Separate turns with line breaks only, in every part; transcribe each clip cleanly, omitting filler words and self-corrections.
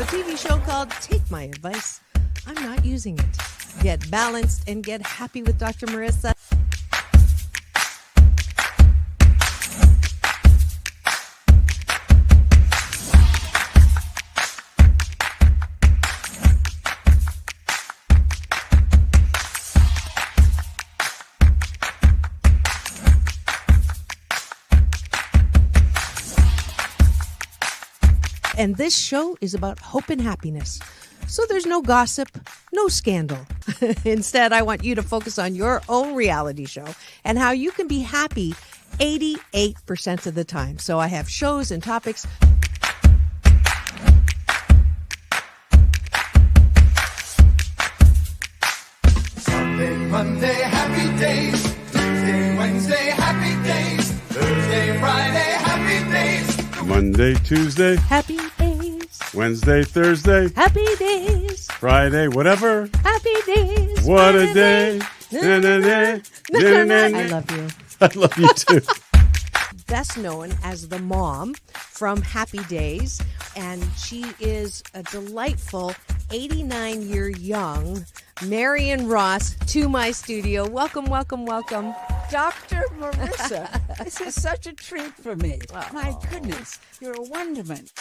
TV show called Take My Advice. I'm not using it. Get balanced and get happy with Dr. Marissa. And this show is about hope and happiness. So there's no gossip, no scandal. Instead, I want you to focus on your own reality show and how you can be happy 88% of the time. So I have shows and topics.
Sunday, Monday, happy days. Tuesday, Wednesday, happy days. Thursday, Friday, happy days.
Monday, Tuesday,
Happy days.
Wednesday, Thursday,
Happy days.
Friday, whatever.
Happy days.
What a day. Na, na, na, na, na, na.
I love you.
I love you too.
Best known as the mom from Happy Days, and she is a delightful 89-year young Marion Ross to my studio. Welcome, welcome, welcome.
Dr. Marissa, this is such a treat for me.
Oh.
My goodness, you're a wonderment.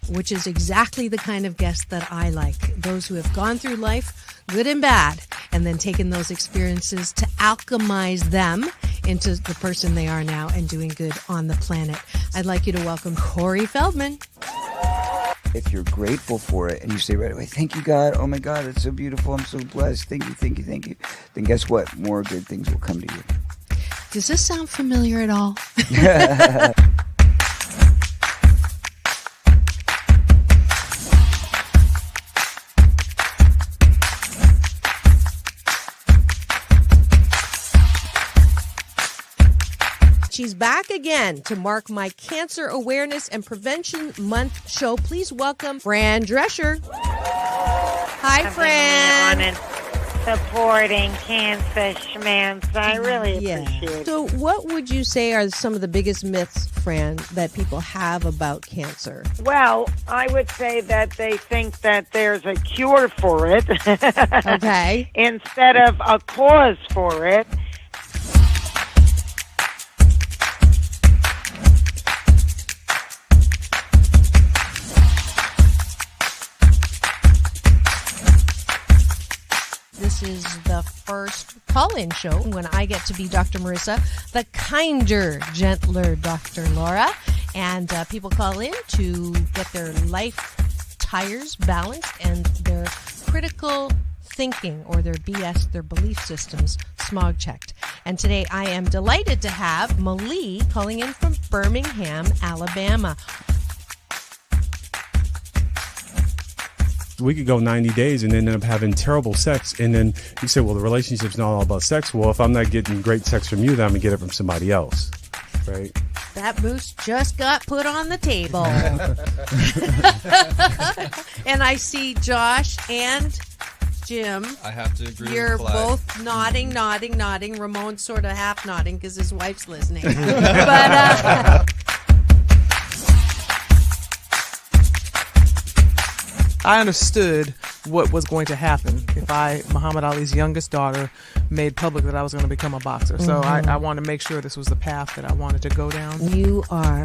Which is exactly the kind of guest that I like. Those who have gone through life, good and bad, and then taken those experiences to alchemize them into the person they are now and doing good on the planet. I'd like you to welcome Corey Feldman.
If you're grateful for it and you say right away, thank you, God. Oh, my God, it's so beautiful. I'm so blessed. Thank you, thank you, thank you. Then guess what? More good things will come to you.
Does this sound familiar at all? She's back again to mark my Cancer Awareness and Prevention Month show. Please welcome Fran Drescher. Hi, Fran.
On and supporting cancer schmance. I really appreciate it.
So what would you say are some of the biggest myths, Fran, that people have about cancer?
Well, I would say that they think that there's a cure for it.
Okay.
Instead of a cause for it.
This is the first call-in show when I get to be Dr. Marissa, the kinder, gentler Dr. Laura. And people call in to get their life tires balanced and their critical thinking or their BS, their belief systems, smog checked. And today I am delighted to have Malie calling in from Birmingham, Alabama.
We could go 90 days and end up having terrible sex. And then you say, well, the relationship's not all about sex. Well, if I'm not getting great sex from you, then I'm going to get it from somebody else. Right?
That moose just got put on the table. And I see Josh and Jim.
I have to agree
You're
with Clyde.
both nodding. Ramon's sort of half nodding because his wife's listening. But
I understood what was going to happen if Muhammad Ali's youngest daughter, made public that I was going to become a boxer. So I wanted to make sure this was the path that I wanted to go down.
You are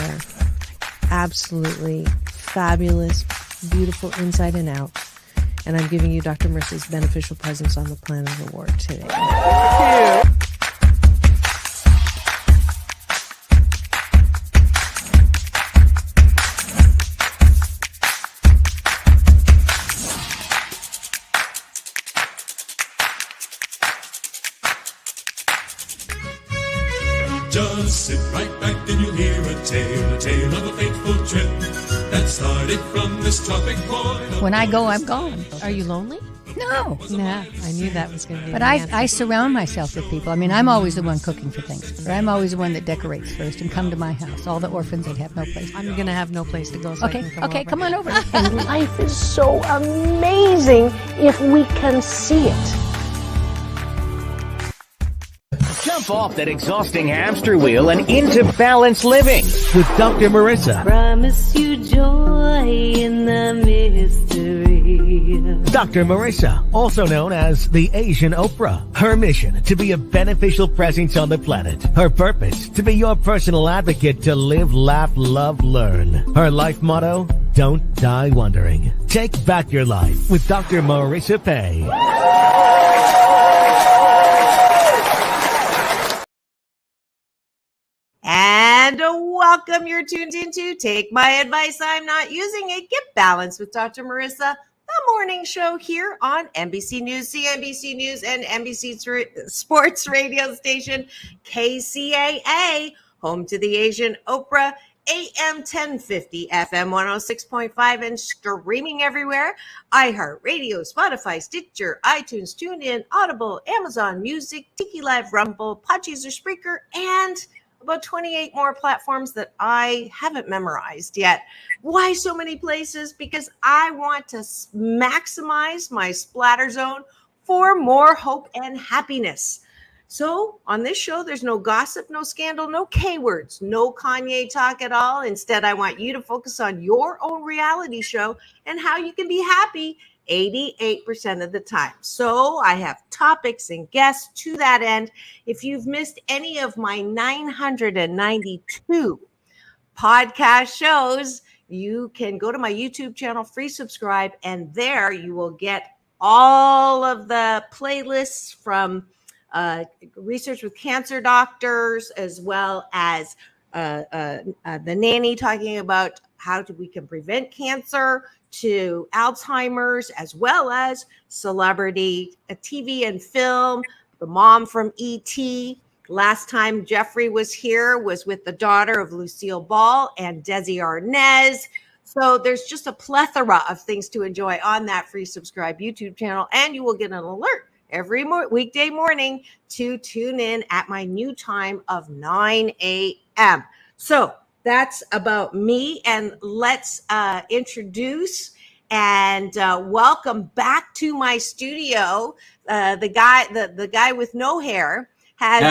absolutely fabulous, beautiful inside and out. And I'm giving you Dr. Marissa's Beneficial Presence on the Planet Award today.
Thank you.
Just sit right back and you'll hear a tale of a fateful trip that started from this tropic point.
When I go, I'm gone.
Are you lonely?
No.
Nah, I knew that was going to be
But
the answer.
I surround myself with people. I mean, I'm always the one cooking for things. Or I'm always the one that decorates first and come to my house. All the orphans that have no place.
I'm going to have no place to go, so I can come over.
Come on over.
And life is so amazing if we can see it.
Get off that exhausting hamster wheel and into balanced living with Dr. Marissa.
Promise you joy in the mystery.
Dr. Marissa, also known as the Asian Oprah. Her mission, to be a beneficial presence on the planet. Her purpose, to be your personal advocate to live, laugh, love, learn. Her life motto, don't die wondering. Take back your life with Dr. Marissa Pay.
And welcome. You're tuned into Take My Advice. I'm not using it. Get balanced with Dr. Marissa, the morning show here on NBC News, CNBC News, and NBC Sports radio station KCAA, home to the Asian Oprah, AM 1050, FM 106.5, and streaming everywhere. iHeartRadio, Spotify, Stitcher, iTunes, TuneIn, Audible, Amazon Music, Tiki Live, Rumble, Podchaser, Spreaker, and about 28 more platforms that I haven't memorized yet. Why so many places? Because I want to maximize my splatter zone for more hope and happiness. So on this show, there's no gossip, no scandal, no K words, no Kanye talk at all. Instead, I want you to focus on your own reality show and how you can be happy 88% of the time. So I have topics and guests to that end. If you've missed any of my 992 podcast shows, you can go to my YouTube channel, free subscribe, and there you will get all of the playlists from research with cancer doctors, as well as the nanny talking about how we can prevent cancer, to Alzheimer's, as well as celebrity TV and film, the mom from E.T. Last time Jeffrey was here was with the daughter of Lucille Ball and Desi Arnez. So there's just a plethora of things to enjoy on that free subscribe YouTube channel, and you will get an alert every weekday morning to tune in at my new time of 9 a.m. So that's about me, and let's introduce and welcome back to my studio the guy with no hair has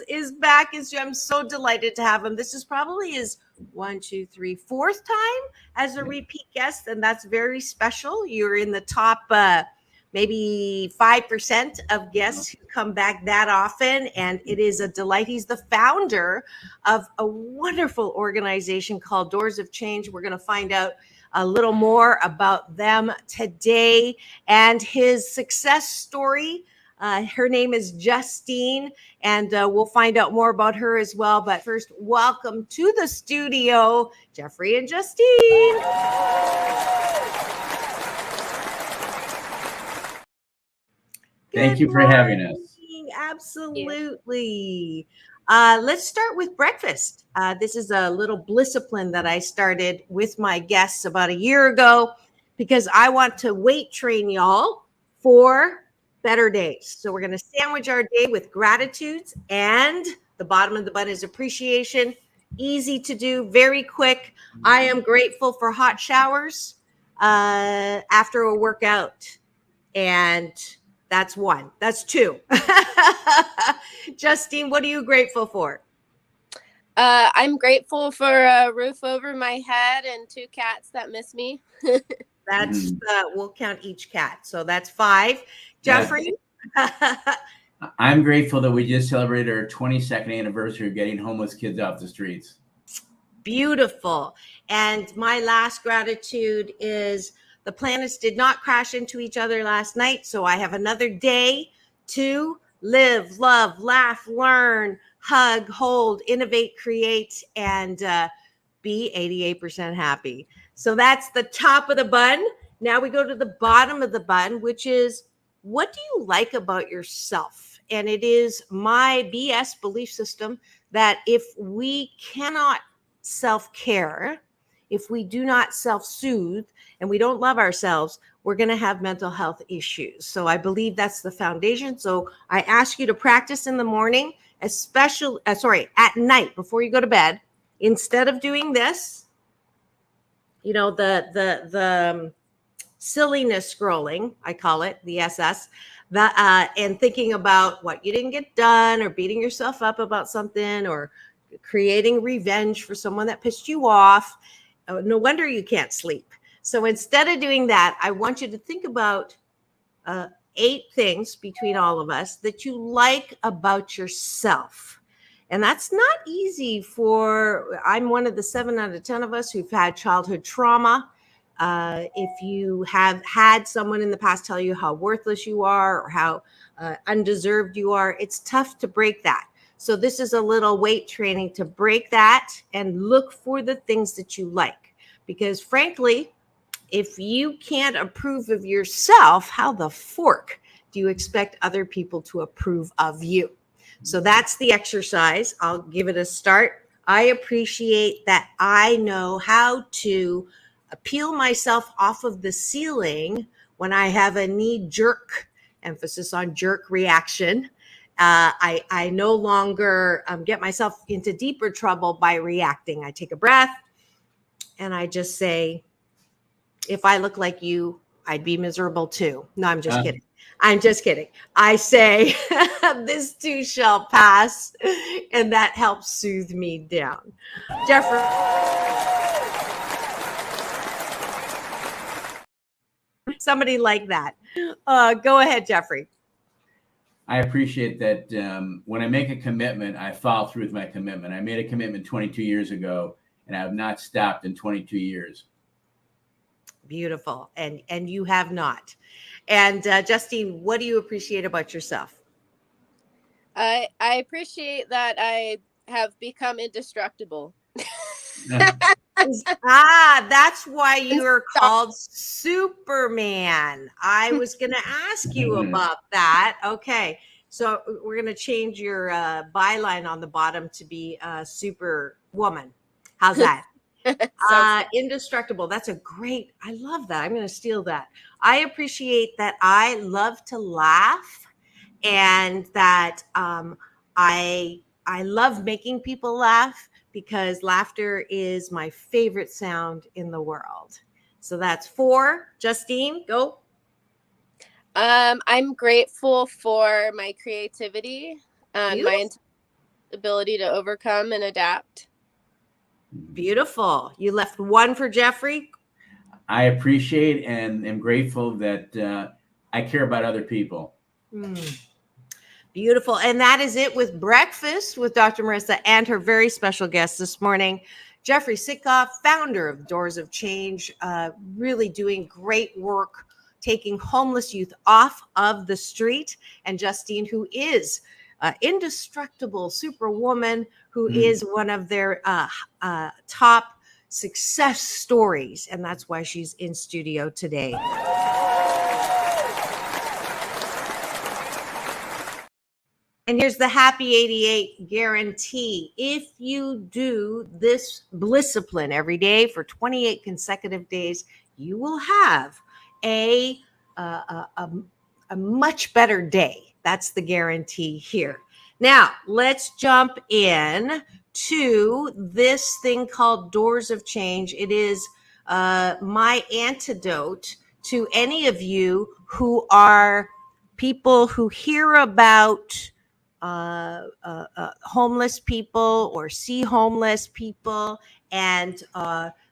is back. I'm so delighted to have him. This is probably his 4th time as a repeat guest, and that's very special. You're in the top maybe 5% of guests who come back that often, and it is a delight. He's the founder of a wonderful organization called Doors of Change. We're going to find out a little more about them today and his success story. Her name is Justine, and we'll find out more about her as well. But first, welcome to the studio, Jeffrey and Justine.
Thank you for having us.
Absolutely. Let's start with breakfast. This is a little discipline that I started with my guests about a year ago because I want to weight train y'all for better days. So we're going to sandwich our day with gratitudes, and the bottom of the bun is appreciation. Easy to do, very quick. I am grateful for hot showers after a workout, and that's one. That's two. Justine, what are you grateful for?
I'm grateful for a roof over my head and 2 cats that miss me.
That's we'll count each cat. So that's 5. Jeffrey?
I'm grateful that we just celebrated our 22nd anniversary of getting homeless kids off the streets.
Beautiful. And my last gratitude is the planets did not crash into each other last night, so I have another day to live, love, laugh, learn, hug, hold, innovate, create, and be 88% happy. So that's the top of the bun. Now we go to the bottom of the bun, which is, what do you like about yourself? And it is my BS belief system that if we cannot self-care, if we do not self-soothe, and we don't love ourselves, we're going to have mental health issues. So I believe that's the foundation. So I ask you to practice in the morning, especially, at night before you go to bed. Instead of doing this, the silliness scrolling, I call it, the SS,
and thinking about what you didn't get done, or beating yourself up about something, or creating revenge for someone that pissed you off. No wonder you can't sleep. So instead of doing that, I want you to think about 8 things between all of us that you like about yourself. And that's not easy I'm one of the 7 out of 10 of us who've had childhood trauma. If you have had someone in the past tell you how worthless you are, or how undeserved you are, it's tough to break that. So this is a little weight training to break that and look for the things that you like. Because frankly, if you can't approve of yourself, how the fork do you expect other people to approve of you? So that's the exercise. I'll give it a start. I appreciate that I know how to peel myself off of the ceiling when I have a knee-jerk, emphasis on jerk reaction. I no longer get myself into deeper trouble by reacting. I take a breath and I just say, if I look like you, I'd be miserable too. No, I'm just kidding. I'm just kidding. I say, this too shall pass. And that helps soothe me down. Jeffrey. Somebody like that. Go ahead, Jeffrey.
I appreciate that when I make a commitment, I follow through with my commitment. I made a commitment 22 years ago, and I have not stopped in 22 years.
Beautiful. And you have not. And Justine, what do you appreciate about yourself?
I appreciate that I have become indestructible.
That's why you're called Superman. I was going to ask you about that. Okay. So we're going to change your byline on the bottom to be Superwoman. How's that? Indestructible. That's a great, I love that. I'm going to steal that. I appreciate that I love to laugh, and that I love making people laugh, because laughter is my favorite sound in the world. So that's 4. Justine, go.
I'm grateful for my creativity and my ability to overcome and adapt.
Beautiful. You left 1 for Jeffrey.
I appreciate and am grateful that I care about other people.
Beautiful. And that is it with Breakfast with Dr. Marissa and her very special guest this morning, Jeffrey Sitcov, founder of Doors of Change, really doing great work taking homeless youth off of the street, and Justine, who is indestructible superwoman, who is one of their top success stories. And that's why she's in studio today. And here's the Happy 88 guarantee. If you do this Blisscipline every day for 28 consecutive days, you will have a much better day. That's the guarantee here. Now, let's jump in to this thing called Doors of Change. It is my antidote to any of you who are people who hear about homeless people or see homeless people and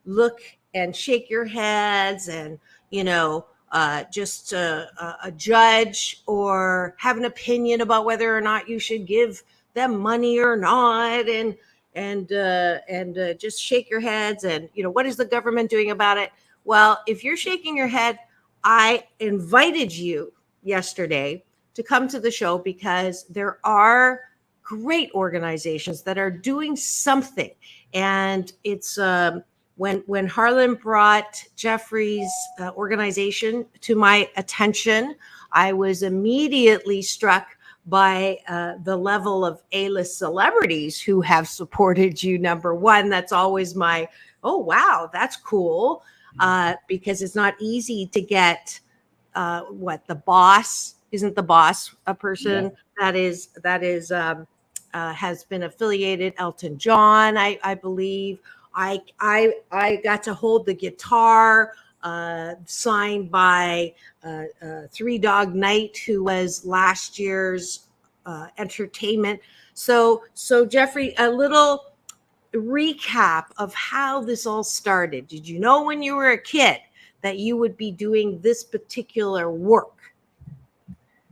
look and shake your heads and, just judge or have an opinion about whether or not you should give them money or not, and just shake your heads and, what is the government doing about it? Well, if you're shaking your head, I invited you yesterday to come to the show because there are great organizations that are doing something. And it's when Harlan brought Jeffrey's organization to my attention, I was immediately struck by the level of A-list celebrities who have supported you. Number one, that's always my, oh, wow, that's cool. Because it's not easy to get the boss. Isn't the boss a person that has been affiliated? Elton John, I believe. I got to hold the guitar signed by Three Dog Night, who was last year's entertainment. So Jeffrey, a little recap of how this all started. Did you know when you were a kid that you would be doing this particular work?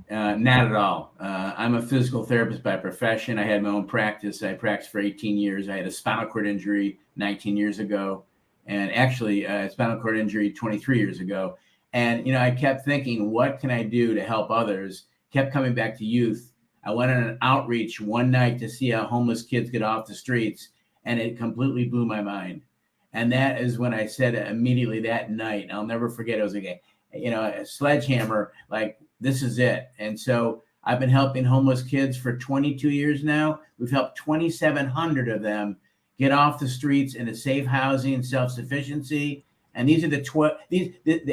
Not at all. I'm a physical therapist by profession. I had my own practice. I practiced for 18 years. I had a spinal cord injury 19 years ago, and actually a spinal cord injury 23 years ago. And, I kept thinking, what can I do to help others? Kept coming back to youth. I went on an outreach one night to see how homeless kids get off the streets, and it completely blew my mind. And that is when I said immediately that night, I'll never forget, it was like a sledgehammer, like, this is it. And so I've been helping homeless kids for 22 years now. We've helped 2,700 of them get off the streets into safe housing and self-sufficiency. And these are the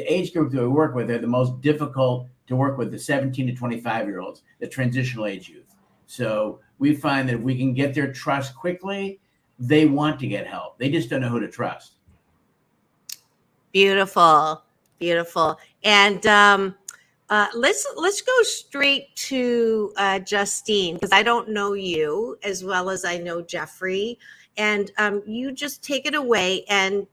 age group that we work with are the most difficult to work with, the 17 to 25-year-olds, the transitional age youth. So we find that if we can get their trust quickly, they want to get help. They just don't know who to trust.
Beautiful. And let's go straight to Justine, because I don't know you as well as I know Jeffrey. And you just take it away and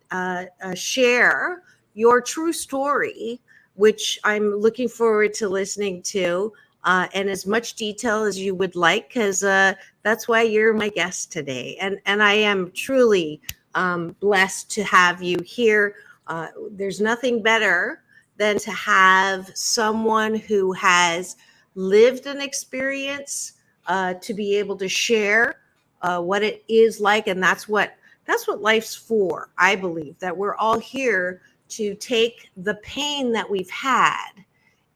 share your true story, which I'm looking forward to listening to, and as much detail as you would like, because that's why you're my guest today. And I am truly blessed to have you here. There's nothing better than to have someone who has lived an experience to be able to share what it is like. And that's what life's for. I believe that we're all here to take the pain that we've had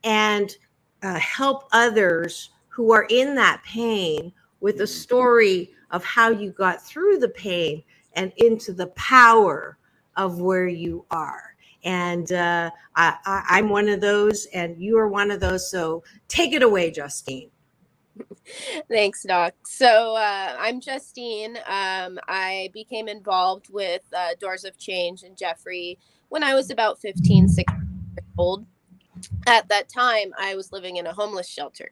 and help others who are in that pain with a story of how you got through the pain and into the power of where you are. And I'm one of those, and you are one of those. So take it away, Justine.
Thanks, Doc. So I'm Justine. I became involved with Doors of Change and Jeffrey when I was about 15, 16 years old. At that time, I was living in a homeless shelter.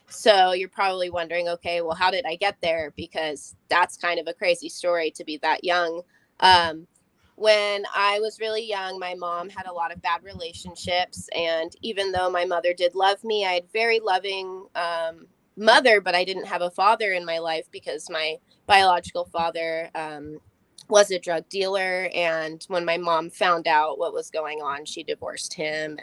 So you're probably wondering, okay, well, how did I get there? Because that's kind of a crazy story to be that young. When I was really young, my mom had a lot of bad relationships. And even though my mother did love me, I had very loving mother, but I didn't have a father in my life because my biological father was a drug dealer. And when my mom found out what was going on, she divorced him.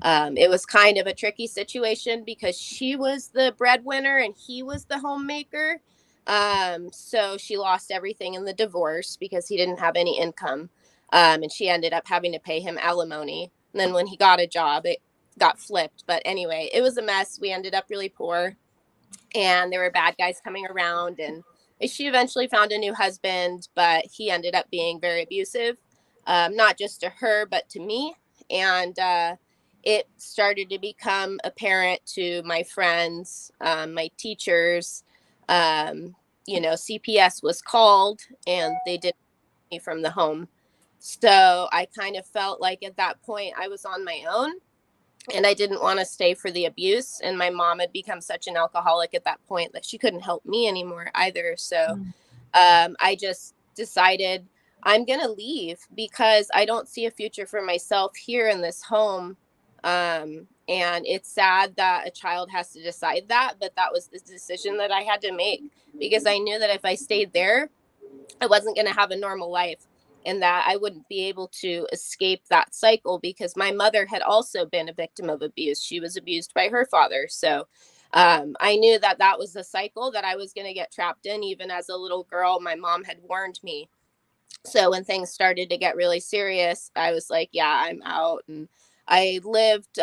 And it was kind of a tricky situation because she was the breadwinner and he was the homemaker. So she lost everything in the divorce because he didn't have any income. And she ended up having to pay him alimony. And then when he got a job, it got flipped. But anyway, it was a mess. We ended up really poor and there were bad guys coming around, and she eventually found a new husband, but he ended up being very abusive, not just to her, but to me. And, it started to become apparent to my friends, my teachers. CPS was called and they did me from the home. So I kind of felt like at that point I was on my own and I didn't want to stay for the abuse. And my mom had become such an alcoholic at that point that she couldn't help me anymore either. So I just decided I'm going to leave because I don't see a future for myself here in this home. And it's sad that a child has to decide that, but that was the decision that I had to make because I knew that if I stayed there, I wasn't going to have a normal life and that I wouldn't be able to escape that cycle because my mother had also been a victim of abuse. She was abused by her father. So, I knew that that was the cycle that I was going to get trapped in. Even as a little girl, my mom had warned me. So when things started to get really serious, I was like, yeah, I'm out. And I lived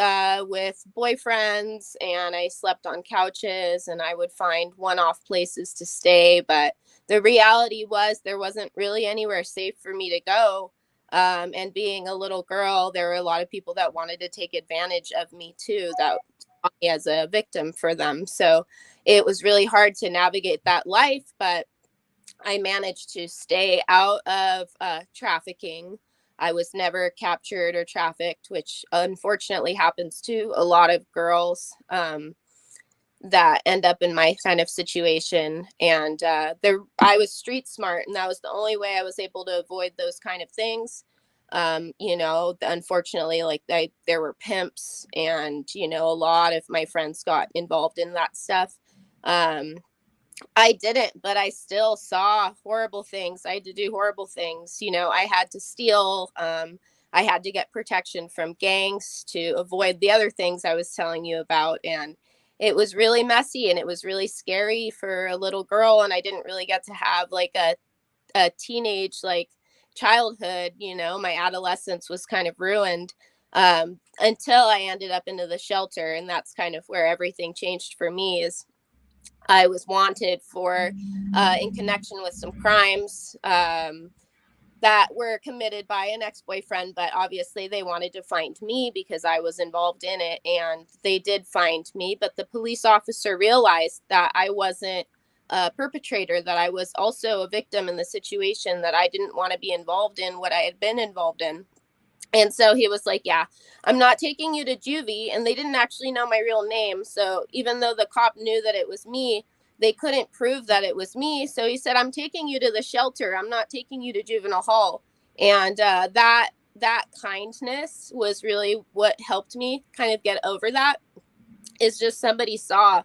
with boyfriends and I slept on couches and I would find one-off places to stay. But the reality was there wasn't really anywhere safe for me to go. And being a little girl, there were a lot of people that wanted to take advantage of me too, that saw me as a victim for them. So it was really hard to navigate that life, but I managed to stay out of trafficking. I was never captured or trafficked, which unfortunately happens to a lot of girls that end up in my kind of situation. And I was street smart, and that was the only way I was able to avoid those kind of things. Unfortunately, like there were pimps, and a lot of my friends got involved in that stuff. I didn't, but I still saw horrible things. I had to do horrible things. I had to steal. I had to get protection from gangs to avoid the other things I was telling you about. And it was really messy, and it was really scary for a little girl. And I didn't really get to have like a teenage, like, childhood. My adolescence was kind of ruined until I ended up into the shelter. And that's kind of where everything changed for me. Is I was wanted for in connection with some crimes that were committed by an ex-boyfriend, but obviously they wanted to find me because I was involved in it, and they did find me. But the police officer realized that I wasn't a perpetrator, that I was also a victim in the situation, that I didn't want to be involved in what I had been involved in. And so he was like, yeah, I'm not taking you to juvie. And they didn't actually know my real name. So even though the cop knew that it was me, they couldn't prove that it was me. So he said, I'm taking you to the shelter. I'm not taking you to juvenile hall. And that kindness was really what helped me kind of get over that. Is just somebody saw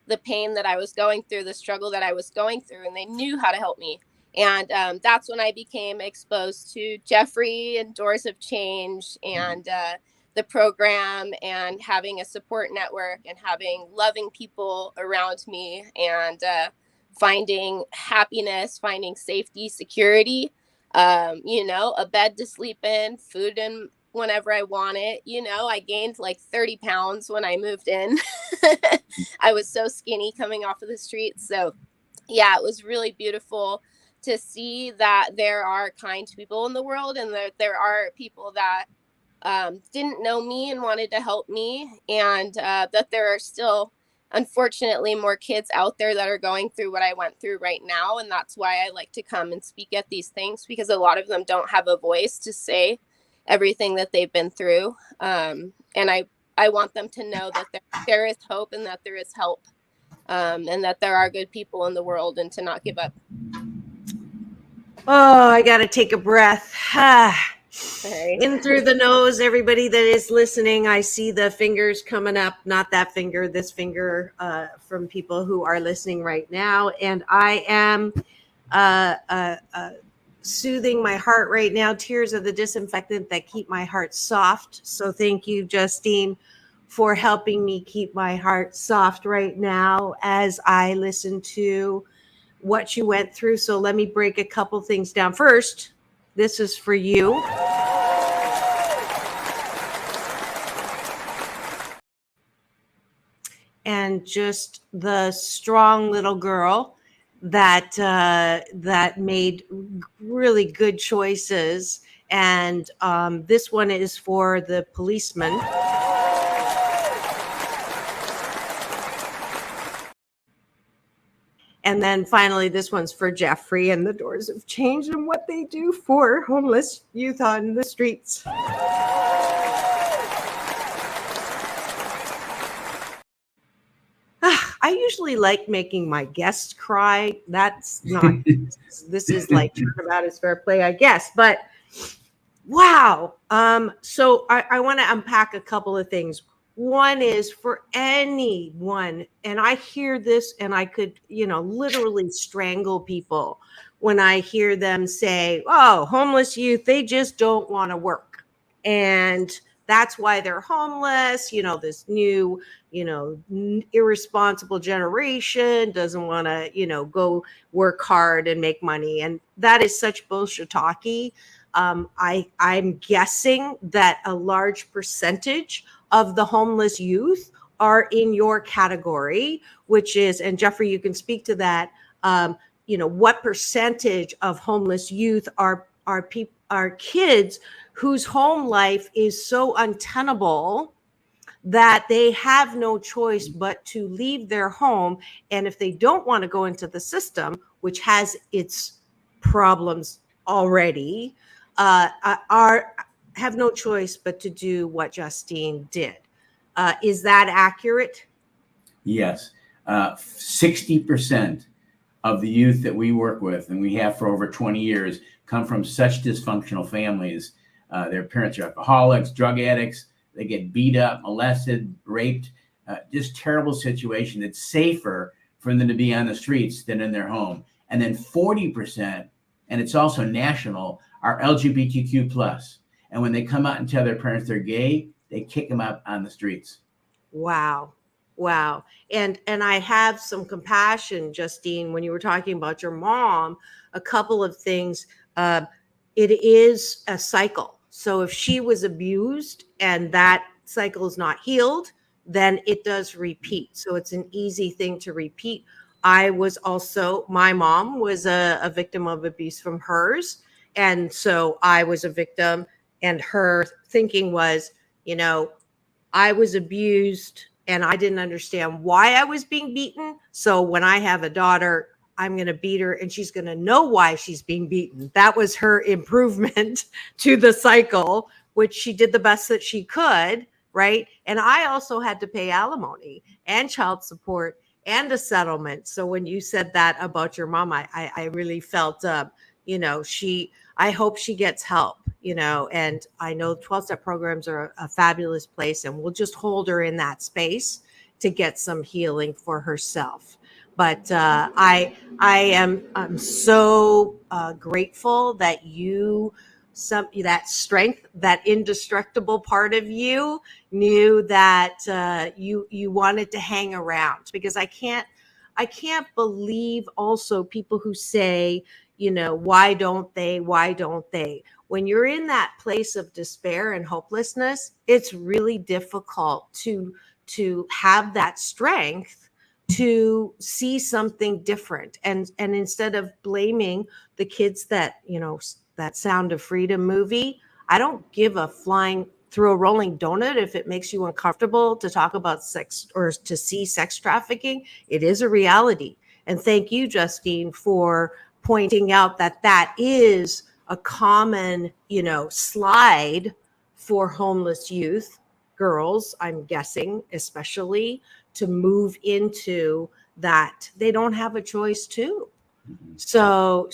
the pain that I was going through, the struggle that I was going through, and they knew how to help me. And that's when I became exposed to Jeffrey and Doors of Change, and the program, and having a support network, and having loving people around me, and finding happiness, finding safety, security, a bed to sleep in, food and whenever I want it. I gained like 30 pounds when I moved in. I was so skinny coming off of the streets. So yeah, it was really beautiful to see that there are kind people in the world, and that there are people that didn't know me and wanted to help me, and that there are still, unfortunately, more kids out there that are going through what I went through right now. And that's why I like to come and speak at these things, because a lot of them don't have a voice to say everything that they've been through. And I want them to know that there is hope, and that there is help, and that there are good people in the world, and to not give up.
Oh, I got to take a breath.
Sorry.
In through the nose, everybody that is listening. I see the fingers coming up, not that finger, this finger, from people who are listening right now. And I am soothing my heart right now. Tears are the disinfectant that keep my heart soft. So thank you, Justine, for helping me keep my heart soft right now as I listen to what you went through. So let me break a couple things down. First, this is for you. And just the strong little girl that made really good choices. And this one is for the policeman. And then finally, this one's for Jeffrey and the Doors of Change and what they do for homeless youth on the streets. I usually like making my guests cry. That's not, this is like turnabout is fair play, I guess. But wow. So I want to unpack a couple of things. One is for anyone, and I hear this and I could, literally strangle people when I hear them say, oh, homeless youth, they just don't want to work. And that's why they're homeless. This new, irresponsible generation doesn't want to, go work hard and make money. And that is such bullshit talky. I'm guessing that a large percentage of the homeless youth are in your category, which is, and Jeffrey, you can speak to that. What percentage of homeless youth are kids whose home life is so untenable that they have no choice but to leave their home. And if they don't want to go into the system, which has its problems already, have no choice but to do what Justine did. Is that accurate?
Yes. 60% of the youth that we work with, and we have for over 20 years, come from such dysfunctional families. Their parents are alcoholics, drug addicts. They get beat up, molested, raped, just terrible situation. It's safer for them to be on the streets than in their home. And then 40%, and it's also national, are LGBTQ plus. And when they come out and tell their parents they're gay, they kick them out on the streets.
Wow. Wow. And I have some compassion, Justine, when you were talking about your mom, a couple of things. It is a cycle. So if she was abused and that cycle is not healed, then it does repeat. So it's an easy thing to repeat. My mom was a victim of abuse from hers. And so I was a victim, and her thinking was, I was abused and I didn't understand why I was being beaten. So when I have a daughter, I'm going to beat her and she's going to know why she's being beaten. That was her improvement to the cycle, which she did the best that she could, right? And I also had to pay alimony and child support and a settlement. So when you said that about your mom, I really felt, I hope she gets help, and I know 12-step programs are a fabulous place, and we'll just hold her in that space to get some healing for herself. But I'm so grateful that that strength, that indestructible part of you knew that you wanted to hang around, because I can't believe also people who say, why don't they? Why don't they? When you're in that place of despair and hopelessness, it's really difficult to have that strength to see something different. And instead of blaming the kids that Sound of Freedom movie, I don't give a flying through a rolling donut if it makes you uncomfortable to talk about sex or to see sex trafficking. It is a reality. And thank you, Justine, for pointing out that is a common, slide for homeless youth, girls, I'm guessing, especially, to move into that. They don't have a choice too. So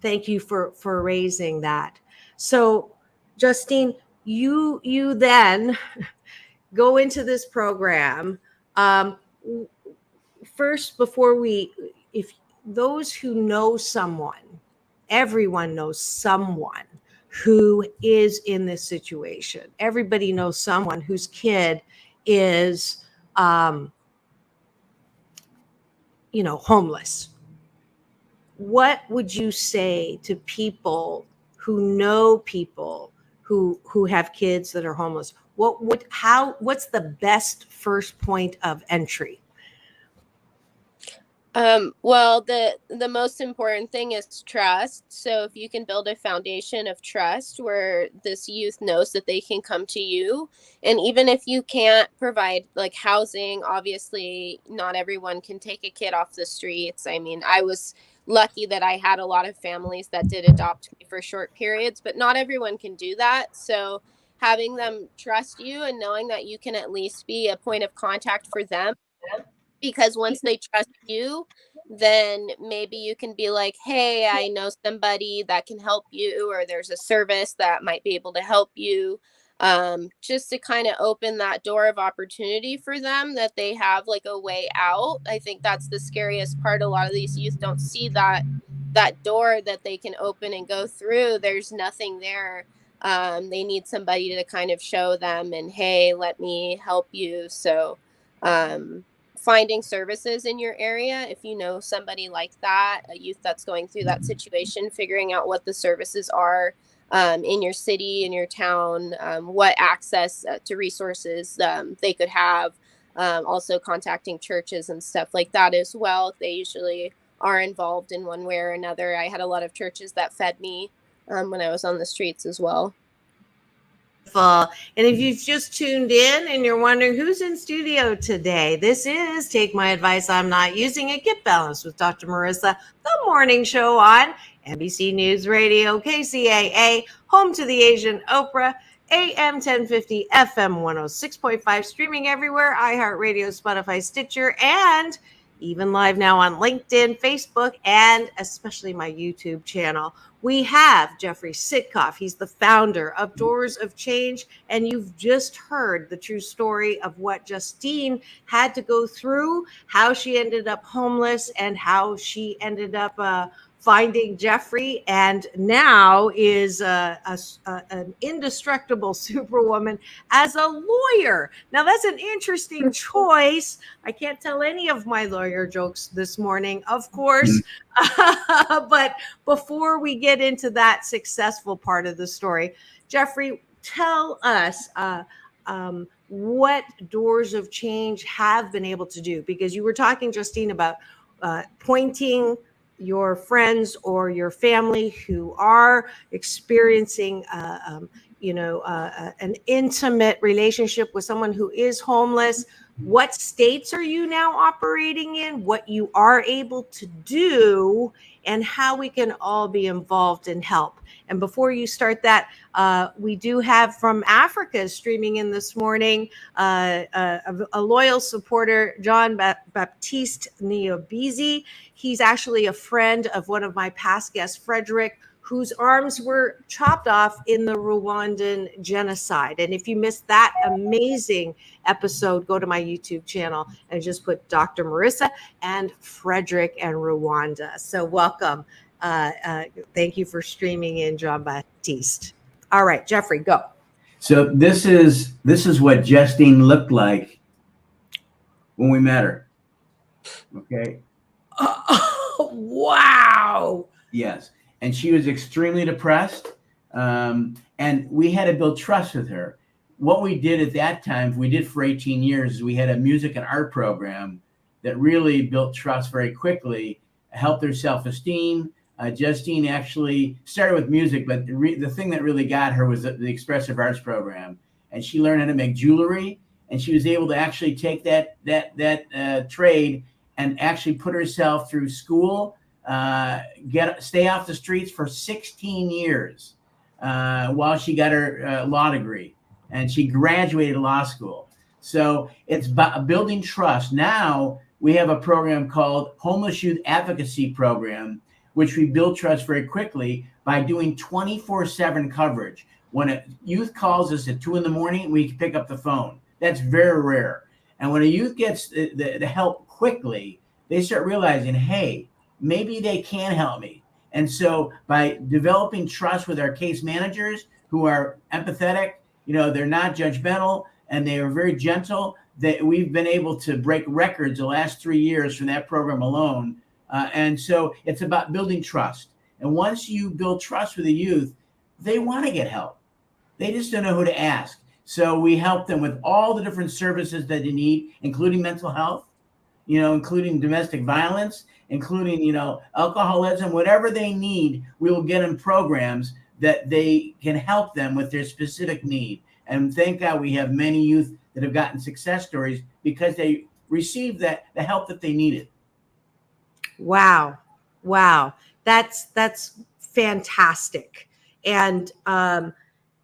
thank you for raising that. So Justine, you then go into this program. First, if those who know someone, everyone knows someone who is in this situation. Everybody knows someone whose kid is, homeless. What would you say to people who know people who have kids that are homeless? What's the best first point of entry?
Well, the most important thing is trust. So if you can build a foundation of trust where this youth knows that they can come to you, and even if you can't provide like housing, obviously not everyone can take a kid off the streets. I mean, I was lucky that I had a lot of families that did adopt me for short periods, but not everyone can do that. So having them trust you and knowing that you can at least be a point of contact for them, because once they trust you, then maybe you can be like, hey, I know somebody that can help you, or there's a service that might be able to help you, just to kind of open that door of opportunity for them, that they have like a way out. I think that's the scariest part. A lot of these youth don't see that door that they can open and go through. There's nothing there. They need somebody to kind of show them, and hey, let me help you. So finding services in your area, if you know somebody like that, a youth that's going through that situation, figuring out what the services are in your city, in your town, what access to resources they could have, also contacting churches and stuff like that as well. They usually are involved in one way or another. I had a lot of churches that fed me when I was on the streets as well.
And if you've just tuned in and you're wondering who's in studio today, this is Take My Advice, I'm Not Using It, Get Balanced with Dr. Marissa, the morning show on. NBC News Radio, KCAA, home to the Asian Oprah, AM 1050, FM 106.5, streaming everywhere, iHeartRadio, Spotify, Stitcher, and even live now on LinkedIn, Facebook, and especially my YouTube channel. We have Jeffrey Sitcov. He's the founder of Doors of Change, and you've just heard the true story of what Justine had to go through, how she ended up homeless, and how she ended up finding Jeffrey, and now is an indestructible superwoman as a lawyer. Now, that's an interesting choice. I can't tell any of my lawyer jokes this morning, of course. But before we get into that successful part of the story, Jeffrey, tell us what Doors of Change have been able to do, because you were talking, Justine, about pointing your friends or your family who are experiencing an intimate relationship with someone who is homeless. What states are you now operating in, what you are able to do, and how we can all be involved and help. And before you start that, we do have from Africa streaming in this morning a loyal supporter, John Baptiste Niobizi. He's actually a friend of one of my past guests, Frederick, whose arms were chopped off in the Rwandan genocide. And if you missed that amazing episode, go to my YouTube channel and just put Dr. Marissa and Frederick and Rwanda. So welcome. Thank you for streaming in, John Baptiste. All right, Jeffrey, go.
So this is what Justine looked like when we met her. Okay.
Wow.
Yes. And she was extremely depressed. And we had to build trust with her. What we did at that time, we did for 18 years, is we had a music and art program that really built trust very quickly, helped her self-esteem. Justine actually started with music, but the thing that really got her was the expressive arts program. And she learned how to make jewelry, and she was able to actually take that trade and actually put herself through school, stay off the streets for 16 years while she got her law degree, and she graduated law school. So it's building trust. Now we have a program called Homeless Youth Advocacy Program, which we build trust very quickly by doing 24/7 coverage. When a youth calls us at 2 a.m, we can pick up the phone. That's very rare. And when a youth gets the help quickly, they start realizing, hey, maybe they can help me. And so by developing trust with our case managers who are empathetic, they're not judgmental, and they are very gentle, that we've been able to break records the last 3 years from that program alone. And so it's about building trust. And once you build trust with the youth, they want to get help. They just don't know who to ask. So we help them with all the different services that they need, including mental health, including domestic violence, including, alcoholism, whatever they need, we will get them programs that they can help them with their specific need. And thank God we have many youth that have gotten success stories because they received the help that they needed. Wow.
That's fantastic. And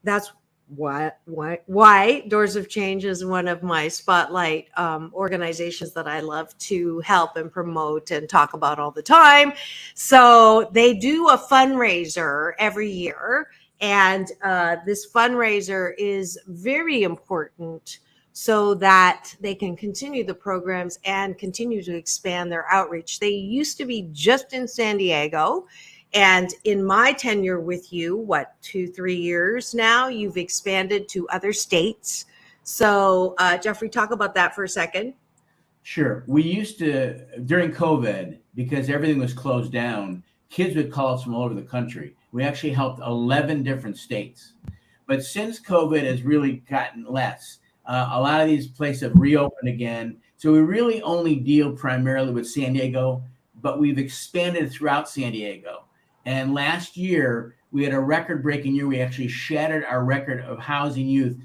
that's why Doors of Change is one of my spotlight organizations that I love to help and promote and talk about all the time. So they do a fundraiser every year, and this fundraiser is very important so that they can continue the programs and continue to expand their outreach. They used to be just in San Diego. And in my tenure with you, 2-3 years now, you've expanded to other states. So, Jeffrey, talk about that for a second.
Sure. We used to, during COVID, because everything was closed down, kids would call us from all over the country. We actually helped 11 different states. But since COVID has really gotten less, a lot of these places have reopened again. So we really only deal primarily with San Diego, but we've expanded throughout San Diego. And last year, we had a record-breaking year. We actually shattered our record of housing youth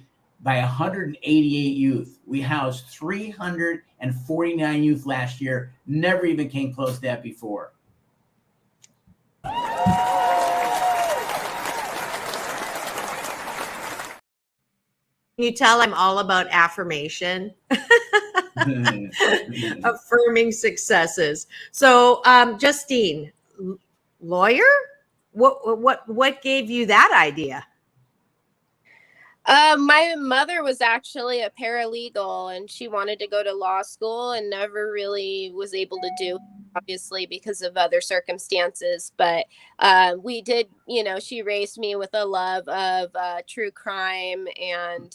by 188 youth. We housed 349 youth last year. Never even came close to that before.
you tell I'm all about affirmation, affirming successes. So, Justine, lawyer? What gave you that idea?
My mother was actually a paralegal, and she wanted to go to law school and never really was able to do it, obviously because of other circumstances. But we did, she raised me with a love of true crime and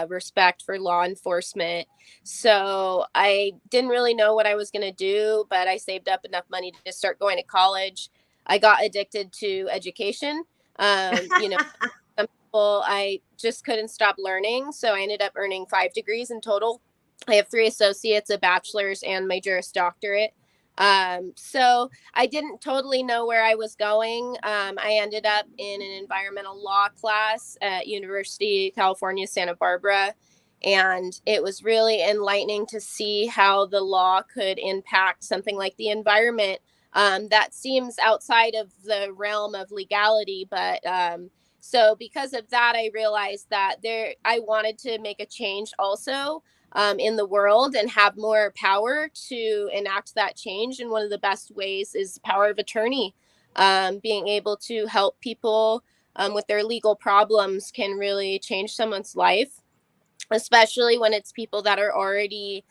respect for law enforcement. So I didn't really know what I was going to do, but I saved up enough money to start going to college. I got addicted to education. I just couldn't stop learning. So I ended up earning 5 degrees in total. I have 3 associates, a bachelor's, and my Juris Doctorate. So I didn't totally know where I was going. I ended up in an environmental law class at University of California, Santa Barbara. And it was really enlightening to see how the law could impact something like the environment. That seems outside of the realm of legality, but so because of that, I realized that I wanted to make a change also in the world and have more power to enact that change. And one of the best ways is power of attorney. Being able to help people with their legal problems can really change someone's life, especially when it's people that are already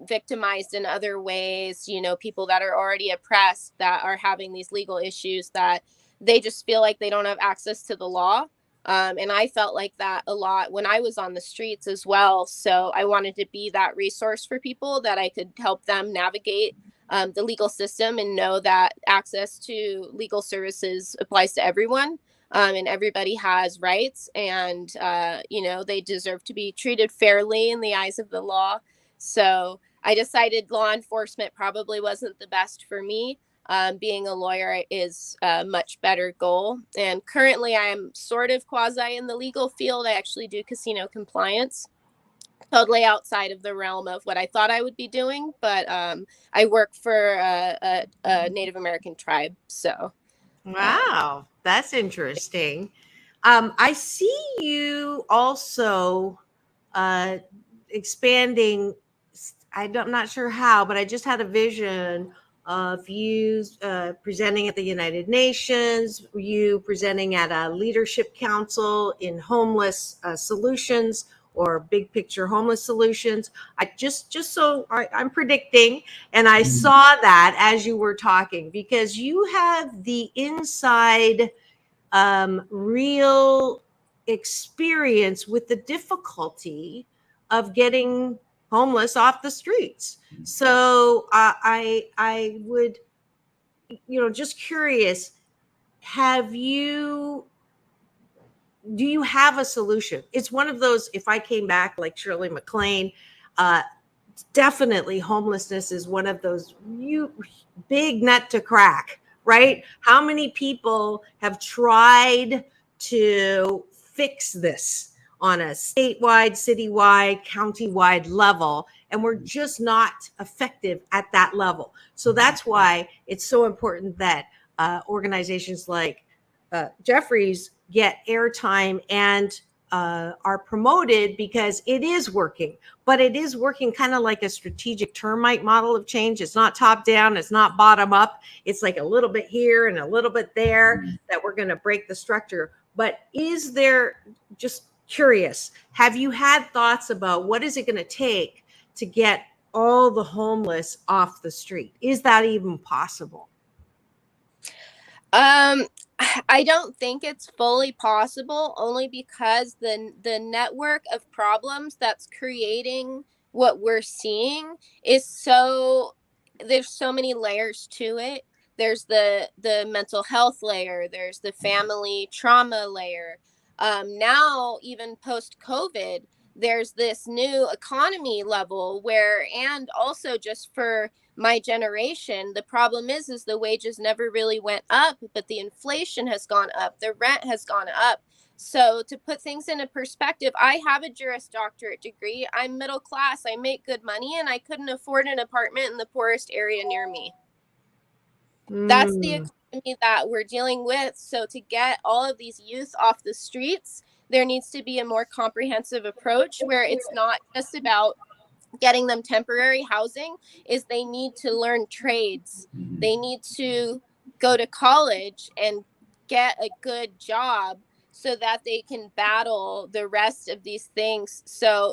victimized in other ways, people that are already oppressed, that are having these legal issues that they just feel like they don't have access to the law. And I felt like that a lot when I was on the streets as well. So I wanted to be that resource for people, that I could help them navigate the legal system and know that access to legal services applies to everyone. And everybody has rights, and they deserve to be treated fairly in the eyes of the law. So I decided law enforcement probably wasn't the best for me. Being a lawyer is a much better goal. And currently I am sort of quasi in the legal field. I actually do casino compliance, totally outside of the realm of what I thought I would be doing. But I work for a Native American tribe. So.
Wow, that's interesting. I see you also expanding. I'm not sure how, but I just had a vision of you presenting at the United Nations, you presenting at a leadership council in homeless solutions or big picture homeless solutions. I'm predicting, and I saw that as you were talking, because you have the inside real experience with the difficulty of getting homeless off the streets. So I would, just curious, do you have a solution? It's one of those, if I came back like Shirley MacLaine, definitely homelessness is one of those big nut to crack, right? How many people have tried to fix this on a statewide, citywide, countywide level, and we're just not effective at that level. So that's why it's so important that organizations like Jeffries get airtime and are promoted, because it is working, but it is working kind of like a strategic termite model of change. It's not top down, it's not bottom up. It's like a little bit here and a little bit there that we're going to break the structure. But is there, just curious, have you had thoughts about what is it going to take to get all the homeless off the street? Is that even possible?
I don't think it's fully possible, only because the network of problems that's creating what we're seeing is there's so many layers to it. There's the mental health layer, there's the family trauma layer. Now, even post COVID, there's this new economy level and also just for my generation, the problem is the wages never really went up, but the inflation has gone up, the rent has gone up. So to put things into perspective, I have a Juris Doctorate degree. I'm middle class, I make good money, and I couldn't afford an apartment in the poorest area near me. That's the economy that we're dealing with. So to get all of these youth off the streets, there needs to be a more comprehensive approach where it's not just about getting them temporary housing. Is they need to learn trades. They need to go to college and get a good job so that they can battle the rest of these things. So,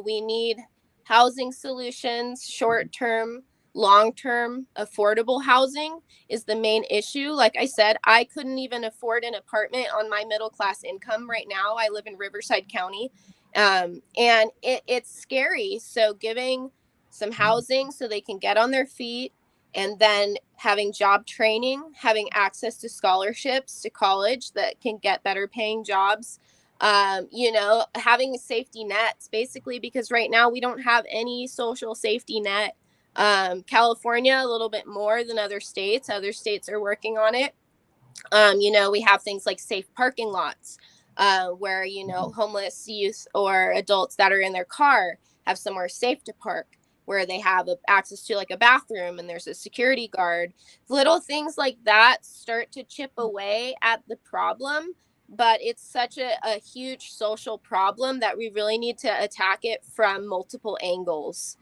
we need housing solutions, short term, long term, affordable housing is the main issue. Like I said, I couldn't even afford an apartment on my middle class income right now. I live in Riverside County. And it's scary. So giving some housing so they can get on their feet, and then having job training, having access to scholarships to college that can get better paying jobs, having safety nets, basically, because right now we don't have any social safety net. California, a little bit more than other states. Other states are working on it. We have things like safe parking lots, where, homeless youth or adults that are in their car have somewhere safe to park, where they have access to like a bathroom and there's a security guard. Little things like that start to chip away at the problem, but it's such a huge social problem that we really need to attack it from multiple angles.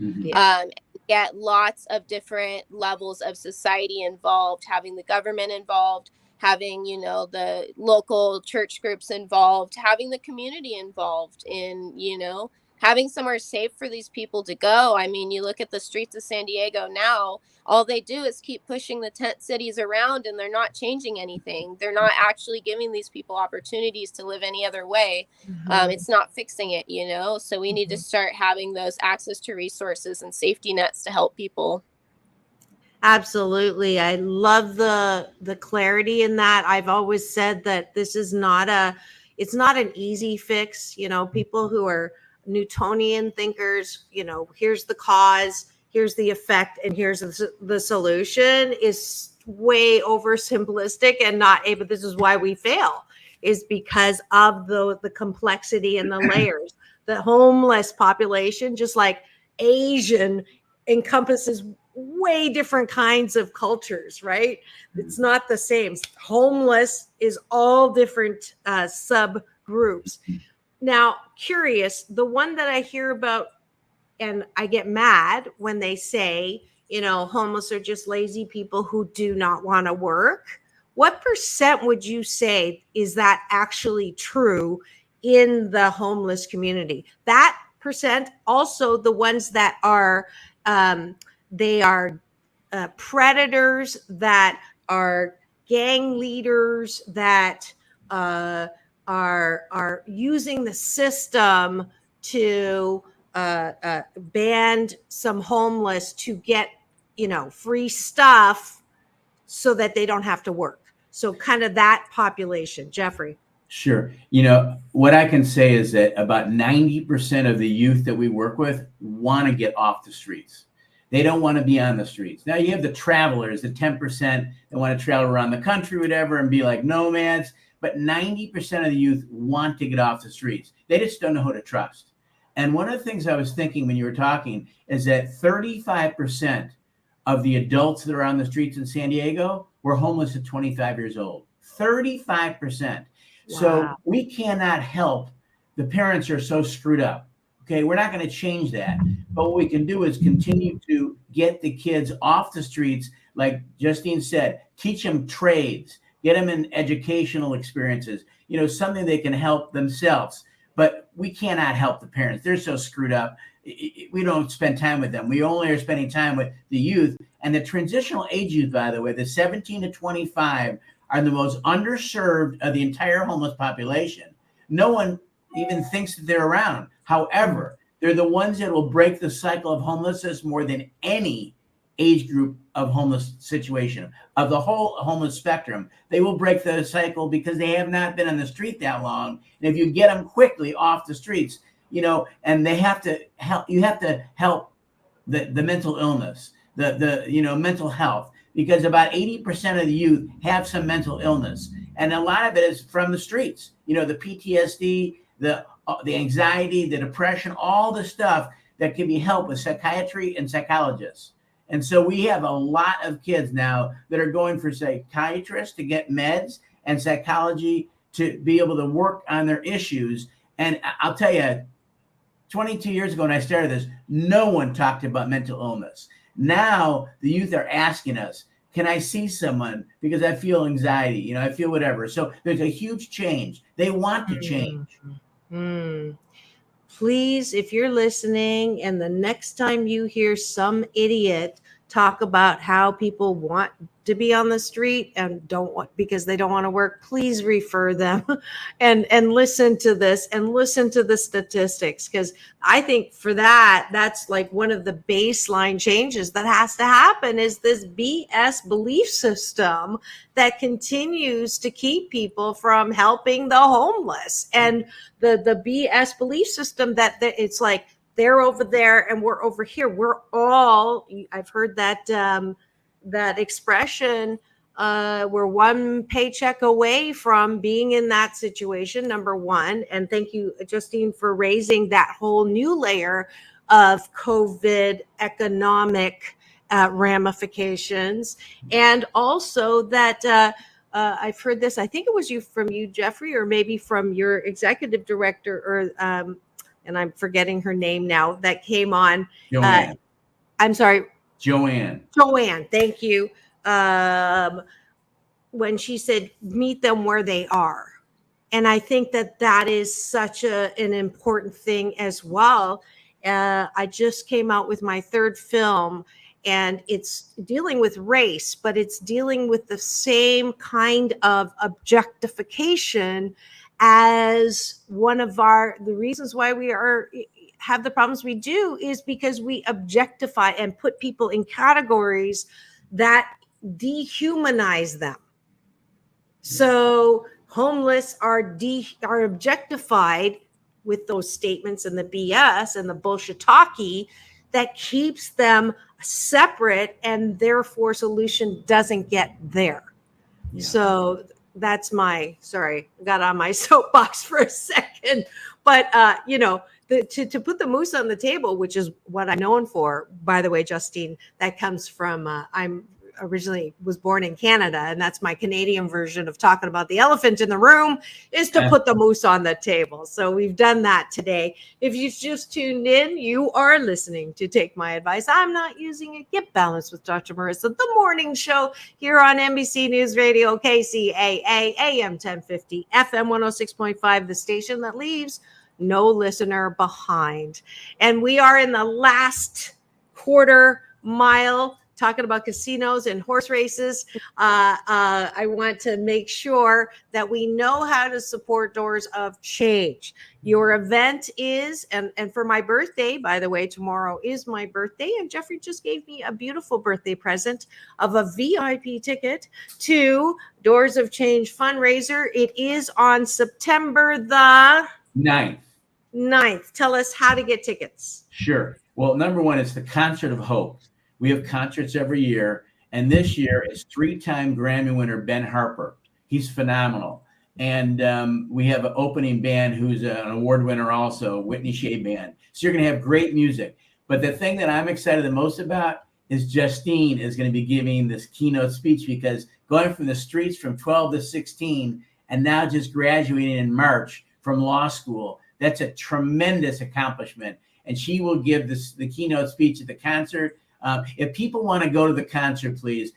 Get lots of different levels of society involved, having the government involved, having, the local church groups involved, having the community involved in, having somewhere safe for these people to go. I mean, you look at the streets of San Diego now, all they do is keep pushing the tent cities around, and they're not changing anything. They're not actually giving these people opportunities to live any other way. It's not fixing it, so we need to start having those access to resources and safety nets to help people.
Absolutely. I love the clarity in that. I've always said that this is it's not an easy fix. People who are Newtonian thinkers, here's the cause, here's the effect, and here's the solution is way oversimplistic and not able. This is why we fail, is because of the complexity and the layers. The homeless population, just like Asian, encompasses way different kinds of cultures, right? It's not the same. Homeless is all different subgroups. Now, curious, the one that I hear about and I get mad when they say, homeless are just lazy people who do not want to work. What % would you say is that actually true in the homeless community? That %, also the ones that are they are predators, that are gang leaders, that are using the system to ban some homeless to get, free stuff so that they don't have to work. So kind of that population. Jeffrey.
Sure. What I can say is that about 90% of the youth that we work with want to get off the streets. They don't want to be on the streets. Now you have the travelers, the 10% that want to travel around the country, whatever, and be like nomads. But 90% of the youth want to get off the streets. They just don't know who to trust. And one of the things I was thinking when you were talking is that 35% of the adults that are on the streets in San Diego were homeless at 25 years old. 35%. Wow. So we cannot help. The parents are so screwed up. Okay, we're not going to change that. But what we can do is continue to get the kids off the streets. Like Justine said, teach them trades, get them in educational experiences, something they can help themselves. But we cannot help the parents. They're so screwed up. We don't spend time with them. We only are spending time with the youth. And the transitional age youth, by the way, the 17 to 25 are the most underserved of the entire homeless population. No one even thinks that they're around. However, they're the ones that will break the cycle of homelessness more than any age group of homeless situation, of the whole homeless spectrum. They will break the cycle because they have not been on the street that long. And if you get them quickly off the streets, and they have to help, you have to help the mental illness, the mental health, because about 80% of the youth have some mental illness. And a lot of it is from the streets, the PTSD, the anxiety, the depression, all the stuff that can be helped with psychiatry and psychologists. And so we have a lot of kids now that are going for psychiatrists to get meds and psychology to be able to work on their issues. And I'll tell you, 22 years ago when I started this, no one talked about mental illness. Now the youth are asking us, can I see someone because I feel anxiety, I feel whatever. So there's a huge change. They want to change.
Please, if you're listening and the next time you hear some idiot talk about how people want to be on the street and don't want because they don't want to work, please refer them and listen to this and listen to the statistics, because I think for that's like one of the baseline changes that has to happen is this BS belief system that continues to keep people from helping the homeless, and the BS belief system that it's like they're over there and we're over here. We're all, I've heard that that expression, we're one paycheck away from being in that situation, number one. And thank you, Justine, for raising that whole new layer of COVID economic ramifications. And also that I've heard this, I think it was from you, Jeffrey, or maybe from your executive director, or and I'm forgetting her name now, that came on.
Joanne.
I'm sorry.
Joanne,
thank you. When she said, meet them where they are. And I think that is such an important thing as well. I just came out with my third film, and it's dealing with race, but it's dealing with the same kind of objectification as one of the reasons why we have the problems we do is because we objectify and put people in categories that dehumanize them. So homeless are objectified with those statements and the BS and the bullshit talkie that keeps them separate, and therefore solution doesn't get there. Yeah. So that's sorry, I got on my soapbox for a second, but to put the moose on the table, which is what I'm known for, by the way, Justine, that comes from, I'm originally was born in Canada, and that's my Canadian version of talking about the elephant in the room is to put the moose on the table. So we've done that today. If you just tuned in, you are listening to Take My Advice. I'm Not Using It. Get Balanced with Dr. Marissa, the morning show here on NBC News Radio, KCAA, AM 1050, FM 106.5, the station that leaves no listener behind. And we are in the last quarter mile talking about casinos and horse races. I want to make sure that we know how to support Doors of Change. Your event is, and for my birthday, by the way, tomorrow is my birthday, and Jeffrey just gave me a beautiful birthday present of a VIP ticket to Doors of Change fundraiser. It is on September the 9th. Tell us how to get tickets.
Sure. Well, number one, it's the Concert of Hope. We have concerts every year, and this year is 3-time Grammy winner Ben Harper. He's phenomenal. And we have an opening band who's an award winner also, Whitney Shea Band. So you're going to have great music. But the thing that I'm excited the most about is Justine is going to be giving this keynote speech, because going from the streets from 12 to 16 and now just graduating in March from law school, that's a tremendous accomplishment. And she will give the keynote speech at the concert. If people want to go to the concert, please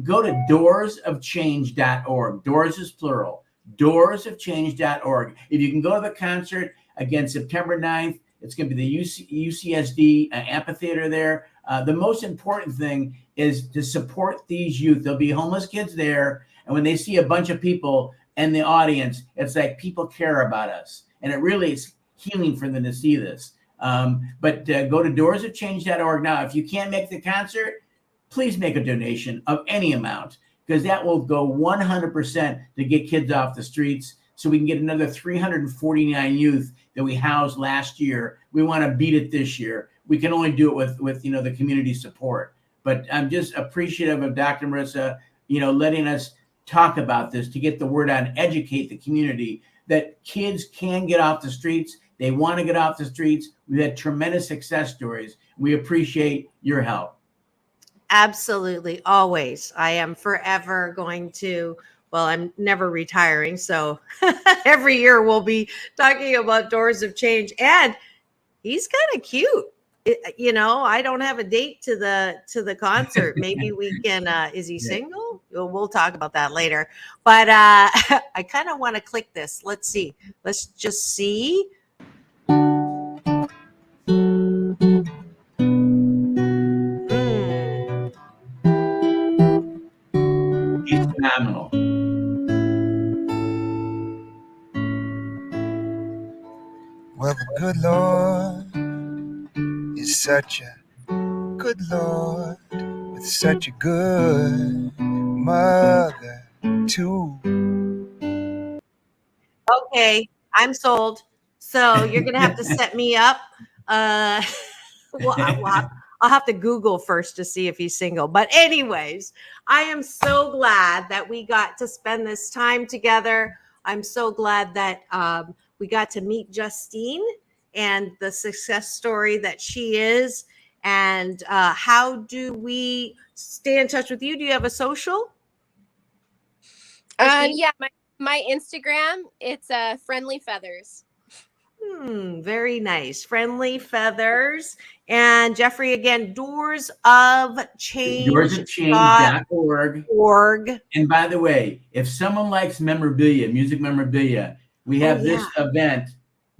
go to doorsofchange.org. Doors is plural. Doorsofchange.org. If you can go to the concert, again, September 9th, it's going to be the UCSD amphitheater there. The most important thing is to support these youth. There'll be homeless kids there. And when they see a bunch of people in the audience, it's like people care about us. And it really is healing for them to see this. But go to doorsofchange.org now. If you can't make the concert, please make a donation of any amount, because that will go 100% to get kids off the streets, so we can get another 349 youth that we housed last year. We want to beat it this year. We can only do it with the community support. But I'm just appreciative of Dr. Marissa, letting us talk about this to get the word out and educate the community that kids can get off the streets. They want to get off the streets. We've had tremendous success stories. We appreciate your help.
Absolutely. Always. I am forever going to well, I'm never retiring. So every year we'll be talking about Doors of Change. And he's kind of cute. I don't have a date to the concert. Maybe we can, is he single? We'll talk about that later. But I kind of want to click this. Let's see. Let's just see.
He's phenomenal.
Well, the good Lord is such a good Lord with such a good mother, too.
Okay, I'm sold. So you're gonna have to set me up. I'll have to Google first to see if he's single. But anyways, I am so glad that we got to spend this time together. I'm so glad that we got to meet Justine and the success story that she is. And how do we stay in touch with you? Do you have a social?
Yeah, my Instagram, it's Friendly Feathers.
Very nice. Friendly Feathers. And Jeffrey, again, Doors of Change.
DoorsOfChange.org. And by the way, if someone likes memorabilia, music memorabilia, we have this event.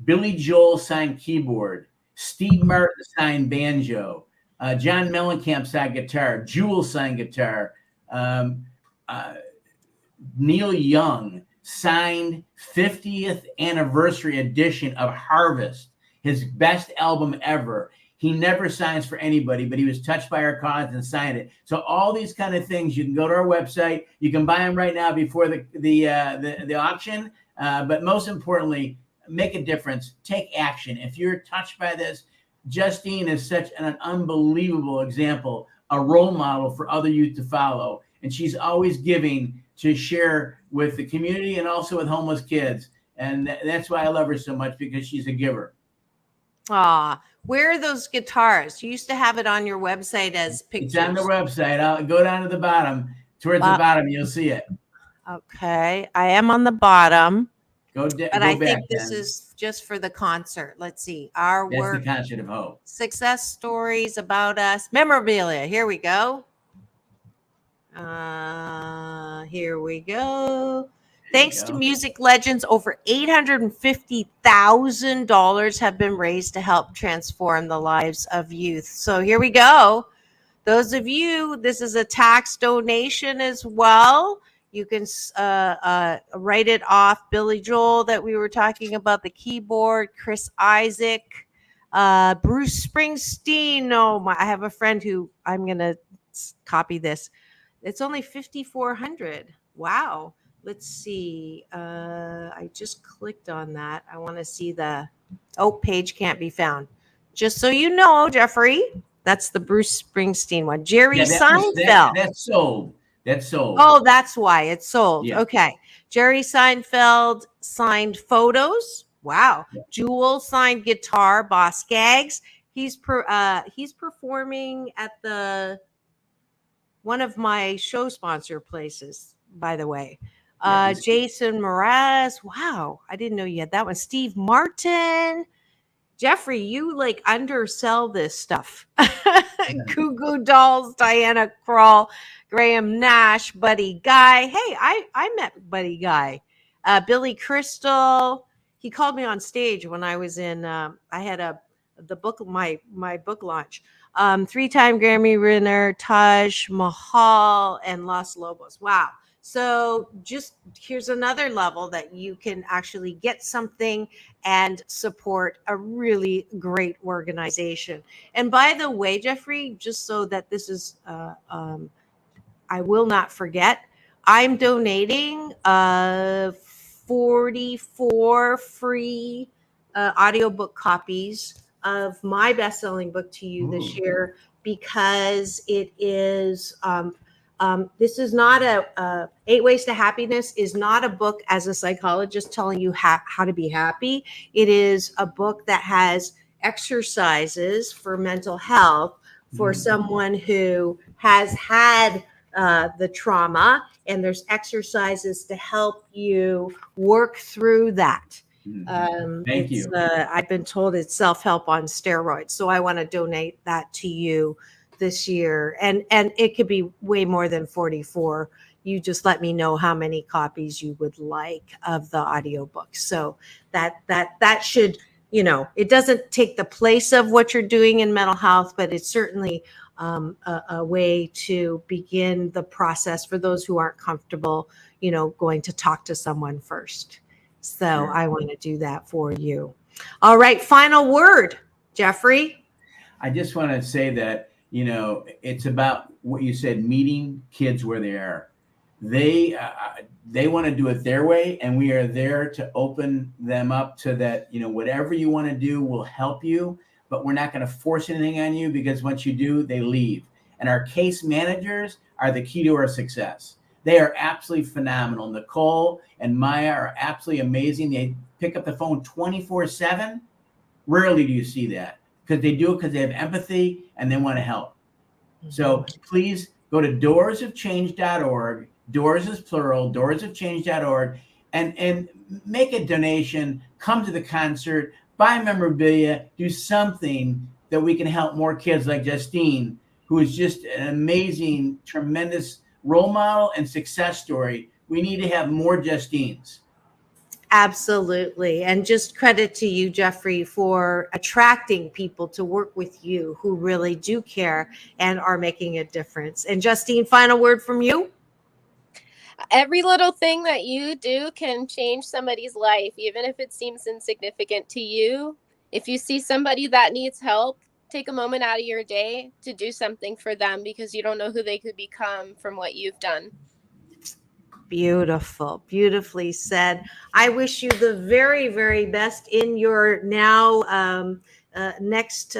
Billy Joel signed keyboard, Steve Martin signed banjo, John Mellencamp signed guitar, Jewel signed guitar, Neil Young signed 50th anniversary edition of Harvest, his best album ever. He never signs for anybody, but he was touched by our cause and signed it. So all these kind of things, you can go to our website. You can buy them right now before the auction. But most importantly, make a difference. Take action. If you're touched by this, Justine is such an unbelievable example, a role model for other youth to follow. And she's always giving to share with the community and also with homeless kids. And that's why I love her so much, because she's a giver.
Where are those guitars? You used to have it on your website as pictures.
It's on the website. I'll go down to the bottom. Towards the bottom, you'll see it.
Okay. I am on the bottom.
But
I think this is just for the concert. Let's see. Our
That's
work.
the Concert of Hope.
Success stories about us. Memorabilia. Here we go. Here we go. Thanks to music legends, over $850,000 have been raised to help transform the lives of youth. So here we go. Those of you, this is a tax donation as well. You can write it off. Billy Joel that we were talking about, the keyboard, Chris Isaac, Bruce Springsteen. I have a friend who I'm going to copy this. It's only $5,400. Wow. Let's see. I just clicked on that. I want to see page can't be found. Just so you know, Jeffrey, that's the Bruce Springsteen one. Jerry Seinfeld.
That's sold. That's sold.
Oh, that's why it's sold.
Yeah.
Okay. Jerry Seinfeld signed photos. Wow. Yeah. Jewel signed guitar. Boss Gags. He's performing at one of my show sponsor places, by the way. Jason Mraz. Wow. I didn't know you had that one. Steve Martin. Jeffrey, you undersell this stuff. Goo Goo Dolls, Diana Krall, Graham Nash, Buddy Guy. Hey, I met Buddy Guy. Billy Crystal. He called me on stage when I was in, I had my book launch. 3-time Grammy winner, Taj Mahal, and Los Lobos. Wow. So just here's another level that you can actually get something and support a really great organization. And by the way, Jeffrey, just so that this is, I will not forget, I'm donating 44 free audiobook copies of my best-selling book to you this year, because it is this is not 8 Ways to Happiness is not a book as a psychologist telling you how to be happy. It is a book that has exercises for mental health for someone who has had the trauma, and there's exercises to help you work through that.
Thank you.
I've been told it's self-help on steroids, so I want to donate that to you this year, and it could be way more than 44. You just let me know how many copies you would like of the audiobook. So that should, it doesn't take the place of what you're doing in mental health, but it's certainly a way to begin the process for those who aren't comfortable, going to talk to someone first. So
Sure.
I want to do that for you. All right. Final word, Jeffrey.
I just want to say that, it's about what you said, meeting kids where they are. They want to do it their way, and we are there to open them up to that. Whatever you want to do, will help you, but we're not going to force anything on you, because once you do, they leave. And our case managers are the key to our success. They are absolutely phenomenal. Nicole and Maya are absolutely amazing. They pick up the phone 24/7. Rarely do you see that, because they do it because they have empathy and they want to help. So please go to doorsofchange.org. Doors is plural, doorsofchange.org, and make a donation. Come to the concert, buy memorabilia, do something that we can help more kids like Justine, who is just an amazing, tremendous role model and success story. We need to have more Justines.
Absolutely. And just credit to you, Jeffrey, for attracting people to work with you who really do care and are making a difference. And Justine, final word from you.
Every little thing that you do can change somebody's life, even if it seems insignificant to you. If you see somebody that needs help, take a moment out of your day to do something for them, because you don't know who they could become from what you've done.
Beautiful, beautifully said. I wish you the very, very best in your now next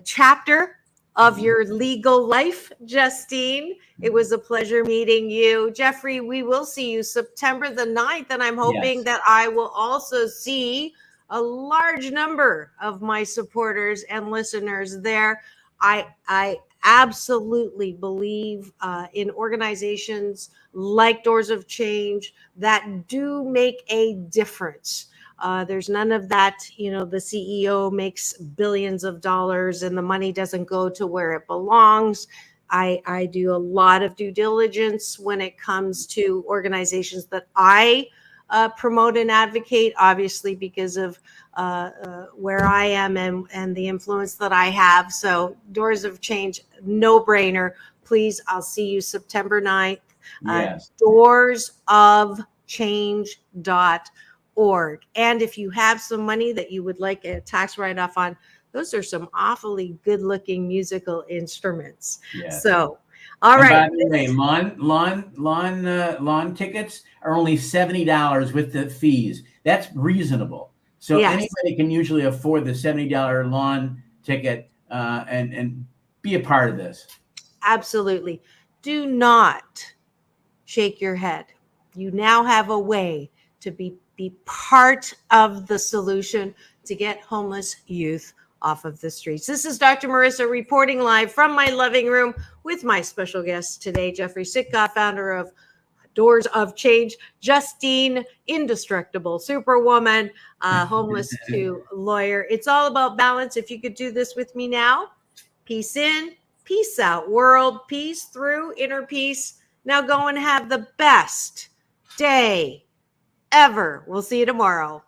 chapter of your legal life, Justine. It was a pleasure meeting you. Jeffrey, we will see you September the 9th, and I'm hoping that I will also see a large number of my supporters and listeners there. I absolutely believe in organizations like Doors of Change that do make a difference. There's none of that, the CEO makes billions of dollars and the money doesn't go to where it belongs. I do a lot of due diligence when it comes to organizations that I promote and advocate, obviously because of where I am and the influence that I have. So Doors of Change, no brainer. Please, I'll see you September 9th.
Yes.
doorsofchange.org. And if you have some money that you would like a tax write-off on, those are some awfully good-looking musical instruments.
Yes.
So, all right.
By the way, lawn tickets are only $70 with the fees. That's reasonable. So anybody can usually afford the $70 lawn ticket and be a part of this.
Absolutely. Do not shake your head. You now have a way to be part of the solution to get homeless youth off of the streets. This is Dr. Marissa reporting live from my living room with my special guest today, Jeffrey Sitcov, founder of Doors of Change, Justine, indestructible superwoman, homeless to lawyer. It's all about balance. If you could do this with me now, peace in, peace out, world peace through inner peace. Now go and have the best day ever. We'll see you tomorrow.